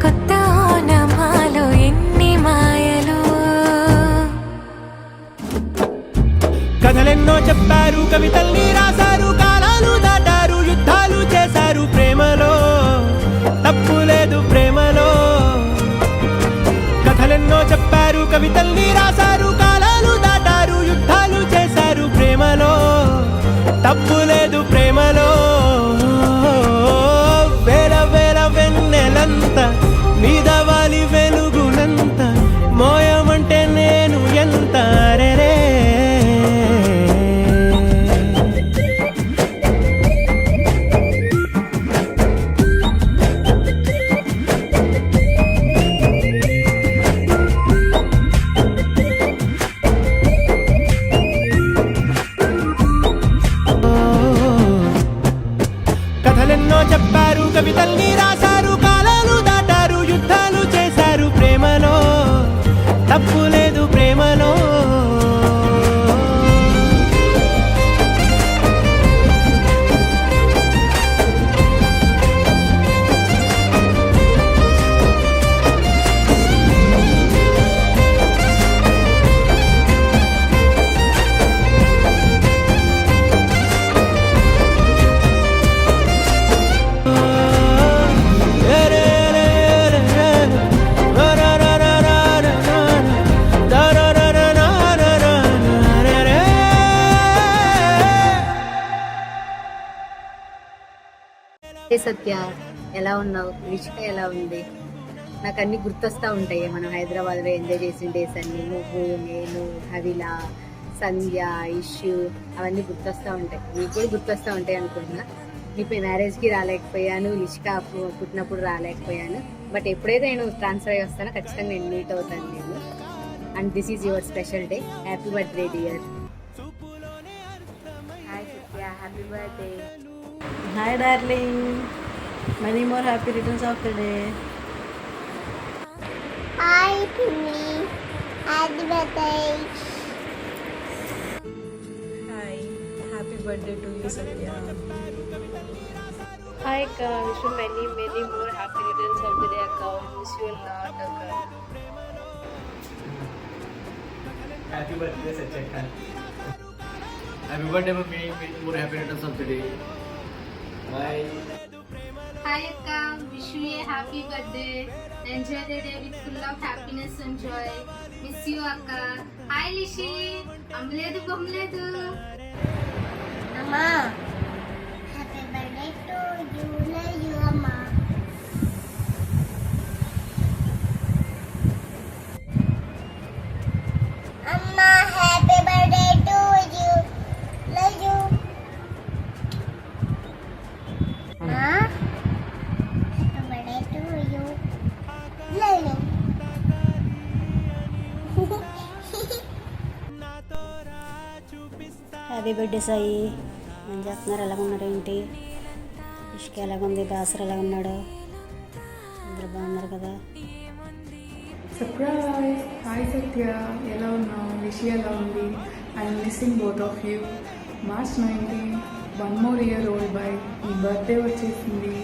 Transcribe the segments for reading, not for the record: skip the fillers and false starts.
కొత్త ఓనమాలు ఎన్ని మాయలు. కథలెన్నో చెప్పారు, కవితల్ని రాశారు, కాలాలు దాటారు, యుద్ధాలు చేశారు ప్రేమలో, తప్పు లేదు ప్రేమలో. కథలెన్నో చెప్పారు, కవితల్ని రాశారు, కాలాలు దాటారు, యుద్ధాలు చేశారు ప్రేమలో, తప్పు లేదు ప్రేమలో. వేల వేల వెన్నెలంత మీద వాలి వెలుగునంత మోయమంటే నేను ఎంత రే. కథలెన్నో చెప్పారు, కవితల్ని రాశారు, కాలాలు దాటారు, యుద్ధాలు చేశారు ప్రేమలో, తప్పు లేదు ప్రేమలో. సత్య, ఎలా ఉన్నావు? రిషిక ఎలా ఉంది? నాకు అన్ని గుర్తొస్తూ ఉంటాయి మనం హైదరాబాద్లో ఎంజాయ్ చేసిన డేస్ అన్ని. నువ్వు, నేను, హవిల, సంధ్య, ఇష్యూ అవన్నీ గుర్తొస్తూ ఉంటాయి. నీకు కూడా గుర్తొస్తూ ఉంటాయి అనుకుంటున్నా. నీ మ్యారేజ్కి రాలేకపోయాను, రిషిక పుట్టినప్పుడు రాలేకపోయాను. బట్ ఎప్పుడైతే నేను ట్రాన్స్ఫర్ అయ్యి వస్తానో ఖచ్చితంగా నేను మీట్ అవుతాను నేను. And this is your special day. Happy birthday dear. Hi Satya, happy birthday. Hi darling, many more happy returns of the day. Hi Pimmy, happy birthday. Hi, happy birthday to you Satya. Hi Akka, wish you many more happy returns of the day Akka. Wish you a lot Akka. Happy birthday Satya. Happy birthday mummy, many more happy returns of the day. Bye. Hi Akka, wish you a happy birthday. Enjoy the day with full of happiness and joy. Miss you Akka. Hi Lishi, amledu bomledu. Amma, happy birthday to you, love you Amma. Amma, happy birthday to you, love you. Ma, happy birthday to you, love you. Happy birthday Sai. ఏం చేస్తున్నారు? ఎలా ఉన్నారు? ఏంటి ఇష్క ఎలాగుంది? బాసర్ ఎలా ఉన్నాడు? అందరూ బాగున్నారు కదా? సర్ప్రైజ్. హాయ్ సత్య, ఎలా ఉన్నావు? రిషి ఎలా ఉంది? I'm missing both of you. March 19, 1 more year old by. మీ బర్త్డే వచ్చేసింది.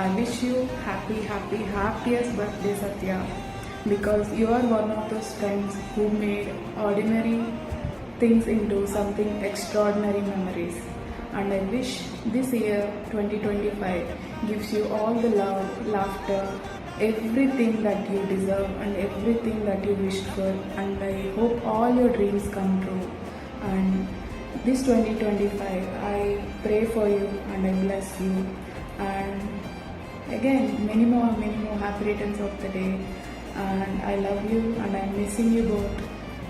I wish you happiest birthday Satya, because you are one of those friends who made ordinary things into something extraordinary memories. And I wish this year 2025 gives you all the love, laughter, everything that you deserve and everything that you wished for. And I hope all your dreams come true. And this 2025 I pray for you and I bless you. And again, many more happy returns of the day. And I love you and I'm missing you both.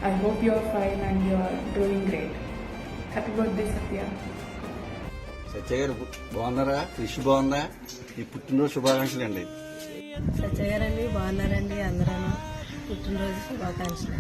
I hope you are fine and you are doing great. Happy birthday Satya. సత్య గారు బాగున్నారా? రిషి బాగుందా? ఈ పుట్టినరోజు శుభాకాంక్షలు అండి. సత్య గారండి బాగున్నారండి? అందరూ పుట్టినరోజు శుభాకాంక్షలు.